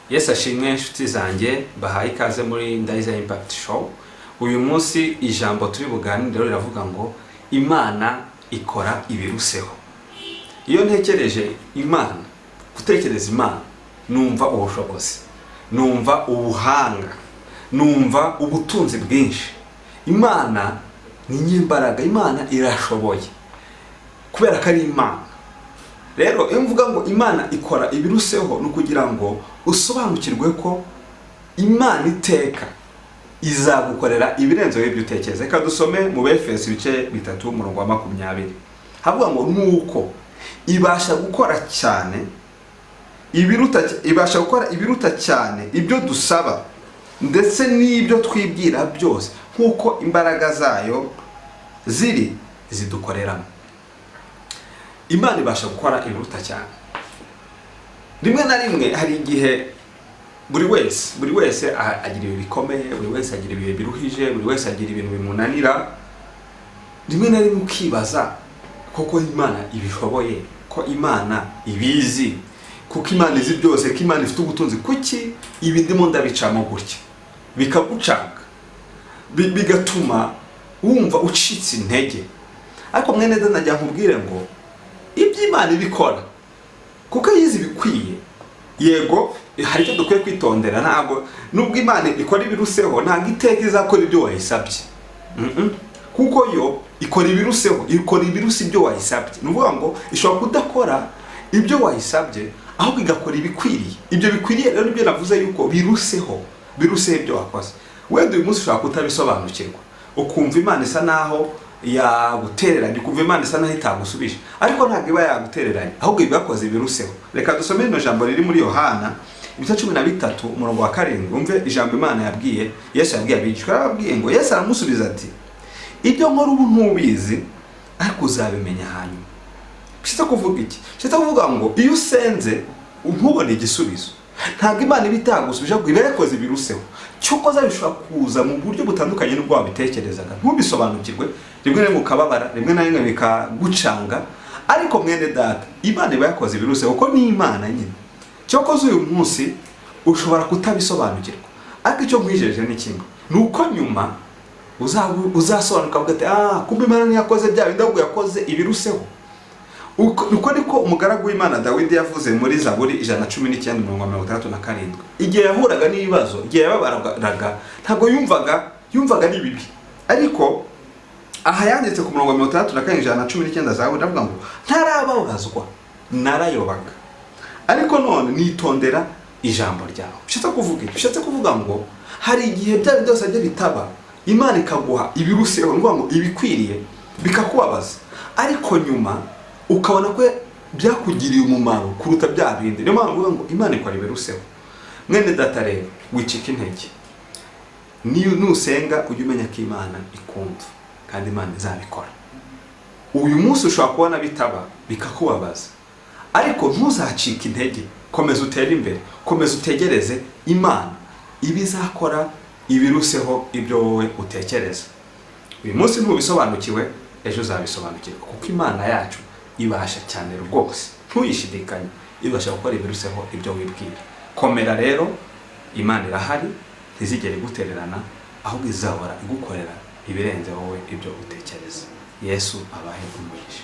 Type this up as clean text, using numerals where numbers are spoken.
Yesu ashimwe inshuti zanjye bahaye ikaze muri Ndayiza Impact Show. Uyu munsi ijambo turi buganire riravuga ngo Imana ikora ibiruseho. Iyo ntekereje Imana, gutekereza Imana, numva ubushobozi, numva ubuhanga, numva ubutunzi bwinshi. Imana ni nyimbaraga, Imana irashoboye kubera ko ari Imana. Rero iyo mvuga ngo Imana ikora ibiruseho no kugira ngo usobanukirwe ko Imana iteka izagukorera ibirenze ibyo utekereza. Reka dusome mu Efeso ibice 3:20. Havuga ngo nuko ibasha gukora cyane ibiruta cyane ibyo dusaba ndetse n'ibyo twibwira byose, nkuko imbaraga zayo zidukoreramo. Imana ibasha gukora ibiruta cyane. Rimwe na rimwe hari igihe buri wese agira ibihe bikomeye, buri wese agira ibihe biruhije, buri wese agira ibintu bimunanira. Rimwe na rimwe ukibaza koko Imana ibishoboye, ko Imana ibizi, kuko Imana izi byose, ko Imana ifite ubutunzi, kuki ibi ndimo ndabicamo gutya bikagucanga, bigatuma wumva ucitse intege. Ariko mwene data najya nkubwire ngo ibyo Imana ibikora kuko yizi bikwiye. Yego hari icyo dukwiye kwitondera, ntabwo nubwo Imana ikora ibiruseho ntabwo iteka izakora ibyo wayisabye. Kuko yo ikora ibiruseho, ikora ibirusi ibyo wayisabye. Nuvuga ngo ishobora kudakora ibyo wayisabye, ahubwo igakora ibikwiriye. Ibyo bikwiriye rero nibyo navuze yuko biruseho ibyo wakoze. Wenda uyu munsi ushobora kutabisobanukirwa, ukumva Imana isa naho yagutereranye, ukumva Imana isa naho itagusubije, ariko ntabwo iba yagutereranye, ahubwo iba yakoze ibiruseho. Reka dusome ino jambo riri muri Yohana ibice 13:7. Umve ijambo Imana yabwiye Yesu, yabwiye abigishwa, yarababwiye ngo, Yesu aramusubiza ati, ibyo nkora ubu ntubizi, ariko uzabimenya hanyuma. Bishatse kuvuga iki? Bishatse kuvuga ngo iyo usenze ntubone igisubizo, ntabwo Imana iba itagusubije, ahubwo iba yakoze ibiruseho. Cyuko zabishobora kuza mu buryo butandukanye n'ubwo wabitekerezaga, ntubisobanukirwe, rimwe na rimwe ukababara, rimwe na rimwe bikagucanga. Ariko mwene data, Imana iba yakoze ibiruseho kuko ni Imana nyine. Cyokoze uyu munsi ushobora kutabisobanukirwa, ariko icyo nkwijeje ni kimwe, nuko nyuma uzasobanuka uvuga ati kumbe Imana yakoze bya bindi, ahubwo yakoze ibiruseho. Uko niko umugaragu w'Imana Dawidi yavuze muri Zaburi 119:67. Igihe yahuraga n'ibibazo, igihe yababaraga, ntabwo yumvaga ni bibi. Ariko aha yanditse ku 119 Zaburi avuga ngo, ntarababazwa narayobaga, ariko none nitondera ijambo ryawe. Bishatse kuvuga iki? Bishatse kuvuga ngo hari igihe bya bindi byose bitaba, Imana ikaguha ibiruseho, nuvuga ngo ibikwiriye, bikakubabaza, ariko nyuma ukabona ko byakugiriye umumaro kuruta bya bindi. Niyo mpamvu ngo Imana ikora ibiruseho. Mwene data rero, wicika intege. Niyo nusenga ujye umenya ko Imana ikumva kandi Imana izabikora. Uyu munsi ushobora kubona bitaba bikakubabaza, ariko ntuzacike intege, komeza utere imbere, komeza utegereze Imana ibizakora ibiruseho ibyo wowe utekereza. Uyu munsi ntubisobanukiwe, ejo uzabisobanukirwa, kuko Imana yacu ibasha cyane rwose, ntuyishidikanye, ibasha gukora ibiruseho ibyo wibwira. Komera rero, Imana irahari, ntizigere gutererana, ahubwo izahora igukorera ibirenze wowe ibyo utekereza. Yesu abahe umugisha.